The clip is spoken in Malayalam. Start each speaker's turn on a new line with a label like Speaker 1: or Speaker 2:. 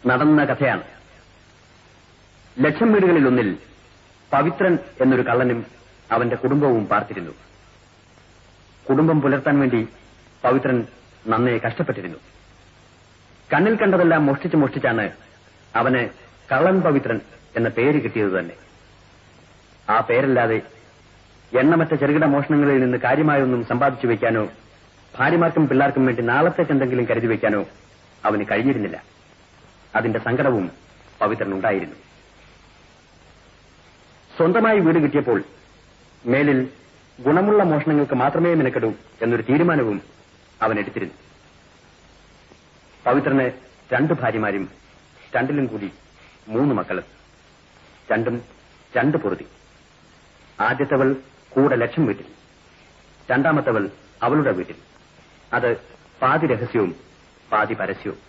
Speaker 1: നടന്ന കഥയാണ്. ലക്ഷം വീടുകളിലൊന്നിൽ പവിത്രൻ എന്നൊരു കള്ളനും അവന്റെ കുടുംബവും പാർത്തിരുന്നു. കുടുംബം പുലർത്താൻ വേണ്ടി പവിത്രൻ നന്നേ കഷ്ടപ്പെട്ടിരുന്നു. കണ്ണിൽ കണ്ടതെല്ലാം മോഷ്ടിച്ചാണ് അവന് കള്ളൻ പവിത്രൻ എന്ന പേര് കിട്ടിയത് തന്നെ. ആ പേരല്ലാതെ എണ്ണമറ്റ ചെറുകിട മോഷണങ്ങളിൽ നിന്ന് കാര്യമായൊന്നും സമ്പാദിച്ചു വയ്ക്കാനോ ഭാര്യമാർക്കും പിള്ളേർക്കും വേണ്ടി നാളത്തേക്കെന്തെങ്കിലും കരുതി വയ്ക്കാനോ അവന് കഴിഞ്ഞിരുന്നില്ല. അതിന്റെ സങ്കടവും പവിത്രനുണ്ടായിരുന്നു. സ്വന്തമായി വീട് കിട്ടിയപ്പോൾ മേലിൽ ഗുണമുള്ള മോഷണങ്ങൾക്ക് മാത്രമേ മെനക്കെടൂ എന്നൊരു തീരുമാനവും അവൻ എടുത്തിരുന്നു. പവിത്രന് 2 ഭാര്യമാരും 2 കൂടി 3 മക്കളും, 2 പൊറുതി. ആദ്യത്തവൾ കൂടെ ലക്ഷം വീട്ടിൽ, രണ്ടാമത്തവൾ അവളുടെ വീട്ടിൽ. അത് പാതി രഹസ്യവും പാതി പരസ്യവും.